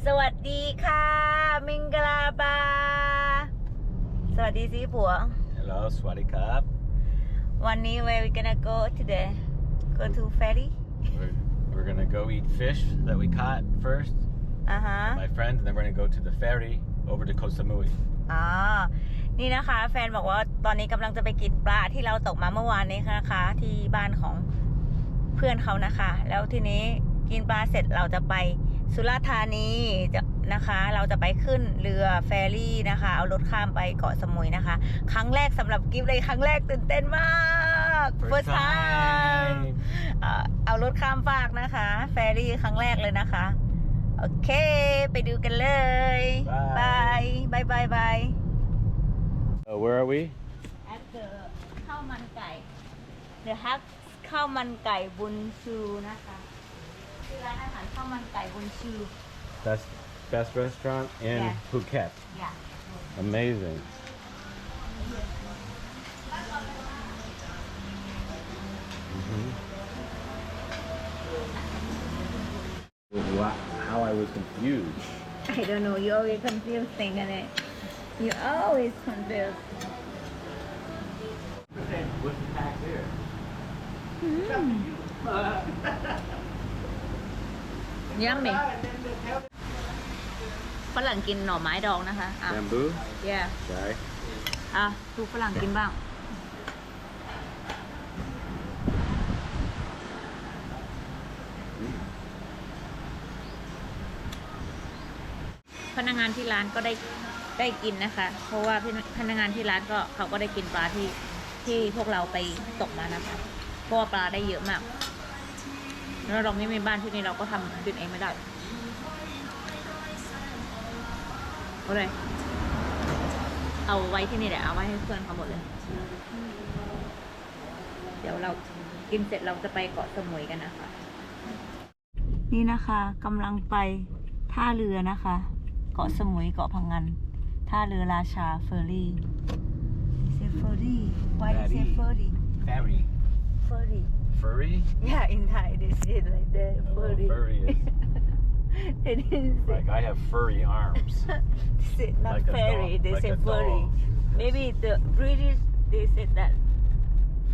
สวัสดีค่ะมิงกลาบาสวัสดีสิผัว Hello สวัสดีครับ วันนี้ where we gonna go today go to ferry We're gonna go eat fish that we caught first my friend and then we're gonna go to the ferry over to Koh Samui นี่นะคะแฟนบอกว่าตอนนี้กำลังจะไปกินปลาที่เราตกมาเมื่อวานนี้นะคะที่บ้านของเพื่อนเขานะคะแล้วทีนี้กินปลาเสร็จเราจะไปสุราษฎร์ธานีนะคะเราจะไปขึ้นเรือแฟรี่นะคะเอารถข้ามไปเกาะสมุยนะคะครั้งแรกสำหรับกิฟต์เลยครั้งแรกตื่นเต้นมาก first time เอารถข้ามฟากนะคะแฟรี่ครั้งแรกเลยนะคะโอเคไปดูกันเลยบายบายบายบาย Where are we? at the ข้าวมันไก่ the hut ข้าวมันไก่บุญชูนะคะที่ร้านอาหารข้าวมันไก่บุญชู Best restaurant in Phuket. Amazing. Wow, how I was confused. I don't know, you always confusing on it. You always confused. What's the pack there? Yummy. ฝรั่งกินหน่อไม้ดองนะคะ Bamboo? Yeah. Sorry. ดูฝรั่งกินบ้างพนักงานที่ร้านก็ได้กินนะคะเพราะว่าพนักงานที่ร้านเขาก็ได้กินปลาที่พวกเราไปตกมานะคะเพราะว่าปลาได้เยอะมากแล้วเราไม่มีบ้านที่นี่เราก็ทำกินเองไม่ได้เอาเลยเอาไว้ที่นี่แหละเอาไว้ให้เพื่อนเขาหมดเลยเดี๋ยวเรากินเสร็จเราจะไปเกาะสมุยกันนะคะนี่นะคะกำลังไปท่าเรือนะคะเกาะสมุยเกาะพังงานท่าเรือราชาเฟอร์รี่ say ferry why they say ferry Ferry. ferry Furry? yeah in Thai they say like that ferry Furry is they didn't say like I have furry arms. they said not Like a ferry dog, they like say a ferry dog. maybe the British they said that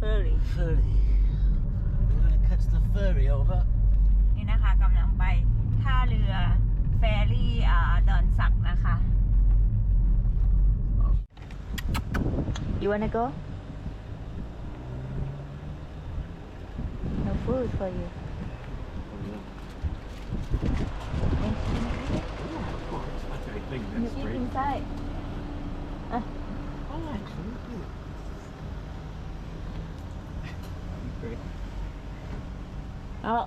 ferry Furry. We're gonna catch the furry over. นี่นะคะกำลังไปท่าเรือแฟรี่ดอนสักนะคะ You wanna go? No food for you. I think You that's eat great. inside. Oh, absolutely. Great. Oh,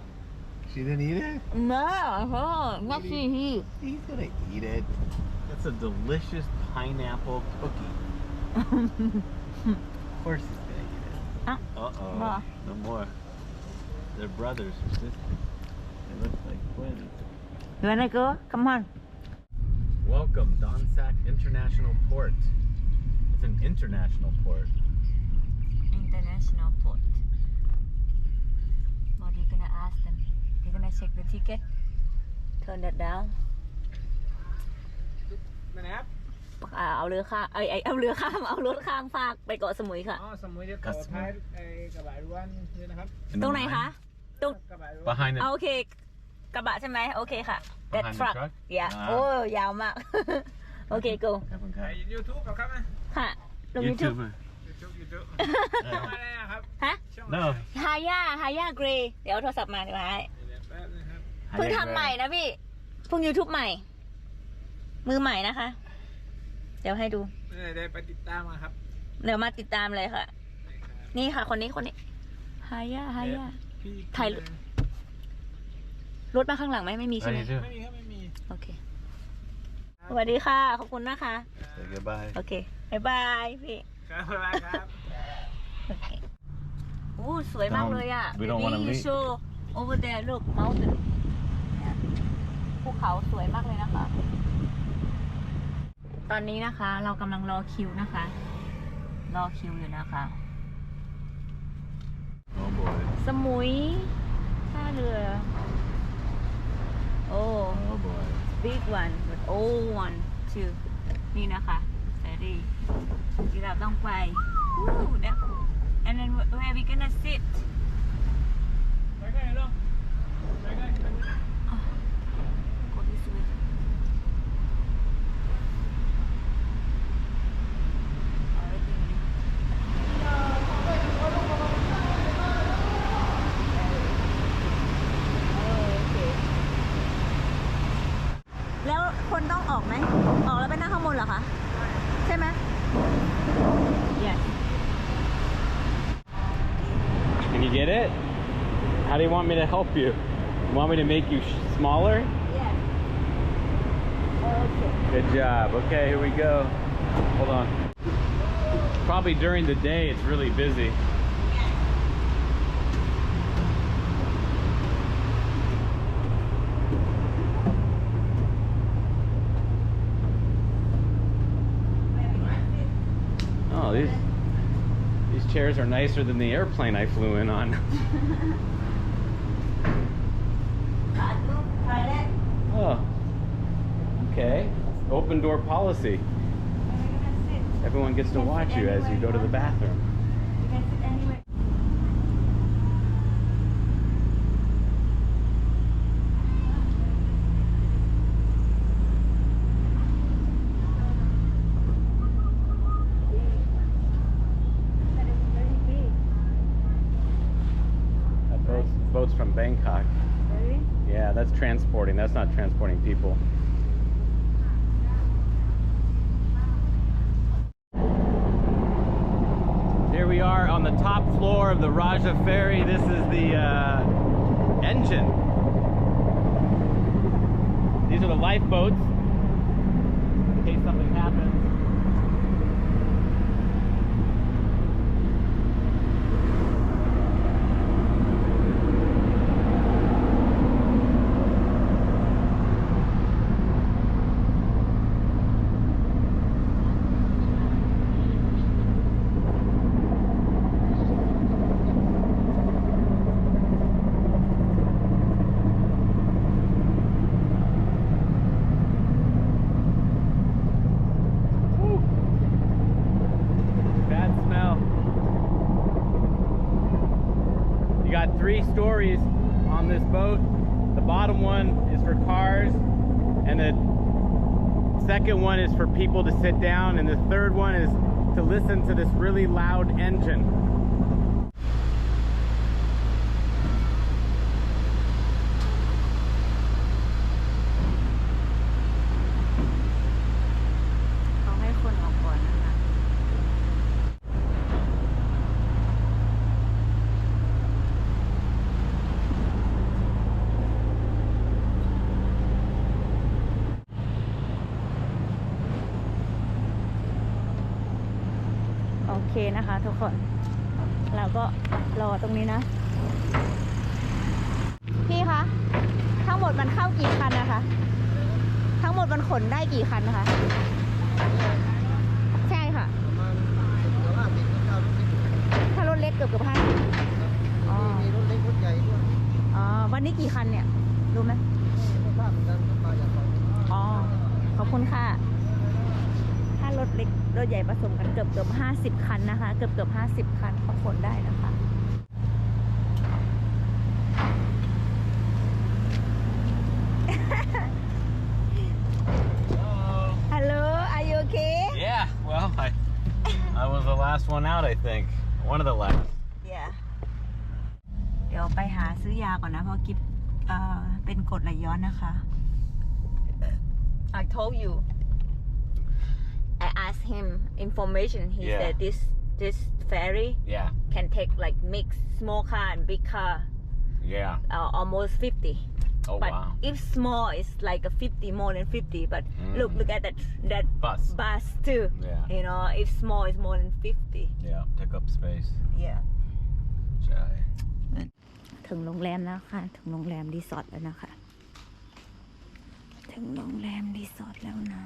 She didn't eat it? no, not she. He's gonna eat it. That's a delicious pineapple cookie. Of course he's gonna eat it. Uh-oh. What? No more. They're brothers or sisters. They look like twins. You wanna go? Come on. Welcome, Donsac International Port. It's an international port. International port. What are you gonna ask them? You're gonna check the ticket. Turn that down. เอาเรือข้ามเอาเรือข้ามเอารถข้ามฟากไปเกาะสมุยค่ะสมุยจะต่อท้ายกระบะล้วนนี่นะครับ ตรงไหนคะตรง กระบะล้วน Behind it. โอเคกระบะใช่ไหมโอเคค่ะ That Behind the truck truck? yeah โอ้ยาวมากโอเค go ในยูทูบครับนะ ค่ะลง YouTube ยูทูบช่องอะไรครับ ฮะ No. ฮายาเกรย์เดี๋ยวโทรศัพท์มาเดี๋ยวให้ แป๊บนึงครับ เพิ่งทำใหม่นะพี่เพิ่ง YouTube ใหม่มือใหม่นะคะเดี๋ยวให้ดู ได้ไปติดตามมาครับ เดี๋ยวมาติดตามเลยค่ะนี่ค่ะคนนี้ฮายาถ่ายรถมาข้างหลังไหมไม่มีใช่ไหม How do you do? ไม่มีครับไม่มี โอเคสวัสดีค่ะขอบคุณนะคะ Say goodbye. โอเคบ๊ายบายพี่ ครับบ๊ายบายครับ โอเคโอ้สวยมากเลยอ่ะ We don't wanna you leave. show over there look mountain ภูเขาสวยมากเลยนะคะตอนนี้นะคะเรากำลังรอคิวนะคะรอคิวอยู่นะคะ Oh boy. สมุยท่าเรือโอ้ Oh boy. big one but old one too นี่นะคะ ferry ที่เราต้องไป and then where we gonna sit go this wayแล้วคนต้องออกไหมออกแล้วไปนั่งข้างบนเหรอคะใช่ไหม yes Can you get it? How do you want me to help you? You want me to make you smaller? yes okay Good job. Okay, here we go. Hold on. Probably during the day it's really busy. Oh, these chairs are nicer than the airplane I flew in on. Oh, okay. Open door policy. Everyone gets to watch you as you go to the bathroom. Boats from Bangkok. Really? Yeah, that's transporting. That's not transporting people. Here we are on the top floor of the Raja Ferry. This is the engine. These are the lifeboats in case something happens. Got 3 stories on this boat. The bottom one is for cars, and the second one is for people to sit down, and the third one is to listen to this really loud engine.โอเคนะคะทุกคนเราก็รอตรงนี้นะพี่คะทั้งหมดมันเข้ากี่คันนะคะทั้งหมดมันขนได้กี่คันนะคะใช่ค่ะถ้ารถเล็กเกือบ50อ๋อมีรถเล็กรถใหญ่ด้วยอ๋อวันนี้กี่คันเนี่ยรู้ไหมไม่ทราบเหมือนกันมาจากฝั่งอ๋อขอบคุณค่ะถ้ารถเล็กรถใหญ่ผสมกันเกือบ50คันนะคะเกือบ50คันเขาขนได้นะคะ Hello, are you okay? Yeah, well, I was the last one out, I think. One of the last. Yeah. เดี๋ยวไปหาซื้อยาก่อนนะเพราะกิ๊บเป็นกรดไหลย้อนนะคะ I told you. I asked him information. He said this ferry can take like mixed small car and big car. Yeah. Almost 50. Oh But wow. if small, it's like a 50, more than 50. But look at that bus too. Yeah. You know, if small, it's more than 50. Yeah, take up space. Yeah. ใช่ ถึงโรงแรมแล้วค่ะ ถึงโรงแรมรีสอร์ทแล้วนะคะ ถึงโรงแรมรีสอร์ทแล้วนะ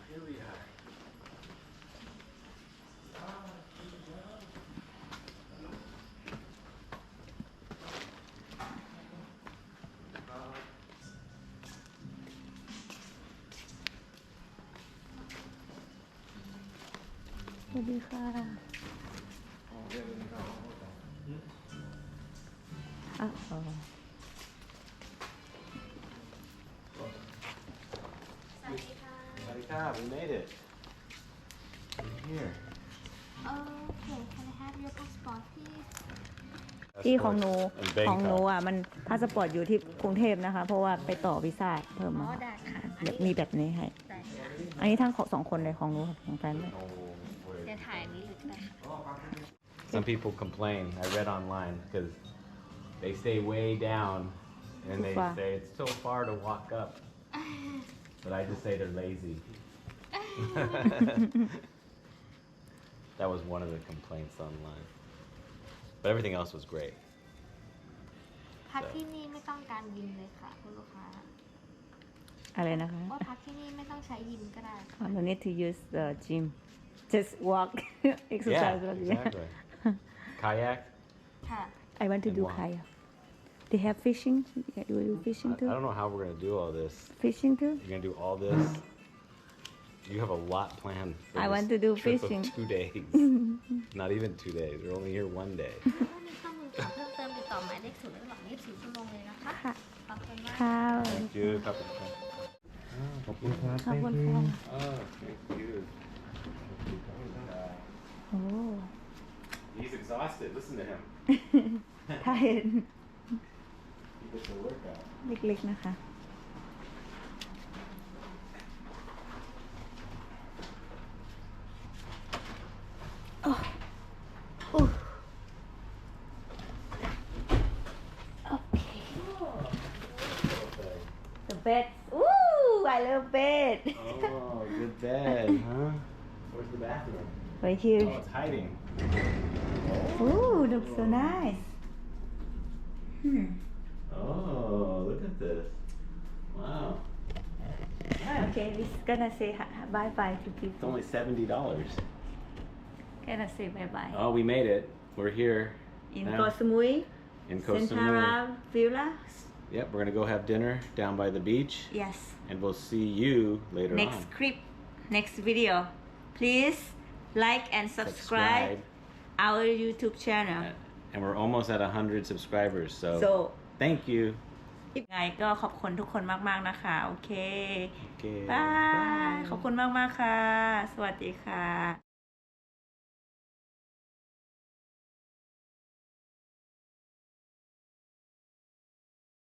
Here สวัสดีค่ะอ๋อ We made it. We're here. Okay, can I have your passport, please? ที่ของหนู In ของหนู Bangkok. อ่ะมันพาสปอร์ตอยู่ที่กรุงเทพนะคะ เพราะว่าไปต่อวีซ่าเพิ่ม อ๋อ มา ได้ค่ะ เดี๋ยวมีแบบนี้ให้ ได้ค่ะ อันนี้ทั้งของ2 คนเลยของหนูของแฟนด้วย เดี๋ยวถ่ายอันนี้เลยก็ได้ค่ะ Some people complain. I read online because they stay way down, and Too they far. say it's so far to walk up. But I just say they're lazy. That was one of the complaints online. But everything else was great. พักที่นี่ไม่ต้องการยิมเลยค่ะคุณลูกค้า อะไรนะคะ ว่าพักที่นี่ไม่ต้องใช้ยิมก็ได้ค่ะ No need to use the gym just walk exercise Yeah, only. exactly. Kayak. ค่ะ I want to And do walk. kayak. They have fishing. Do you do fishing I too? don't know how we're gonna do all this. Fishing too? You're gonna do all this. You have a lot planned. For I this want to do trip of fishing. 2 days. Not even 2 days. We're only here 1 day. ถ้ามีข้อมูลข่าวเพิ่มเติมติดต่อหมายเลขศูนย์ระหว่าง24 ชั่วโมงเลยนะคะ ค่ะ ขอบคุณมาก ค่ะ Thank you. Couple of ขอบคุณค่ะ Oh, thank you. โอ้ He's exhausted. Listen to him. ถ้าเห็น He gets a workout. เล็กๆนะคะ โอ้โอ้โอเค The bed. Ooh, I love bed. Oh, good bed, huh? Where's the bathroom? Right here. Oh, it's hiding. Ooh, looks so nice. Oh, look at this. Wow. Okay, we're gonna say bye-bye to It's people. only $70. Gonna say bye-bye. Oh, we made it. We're here. In now. Koh Samui, In Koh Samui. Sentara Villa. Yep, we're gonna go have dinner down by the beach, Yes. and we'll see you later Next on. clip, next video. Please like and subscribe our YouTube channel. And we're almost at 100 subscribers, so, So, thank you. ยังไงก็ขอบคุณทุกคนมากๆนะคะ โอเค Okay. บาย ขอบคุณมากๆค่ะ สวัสดีค่ะ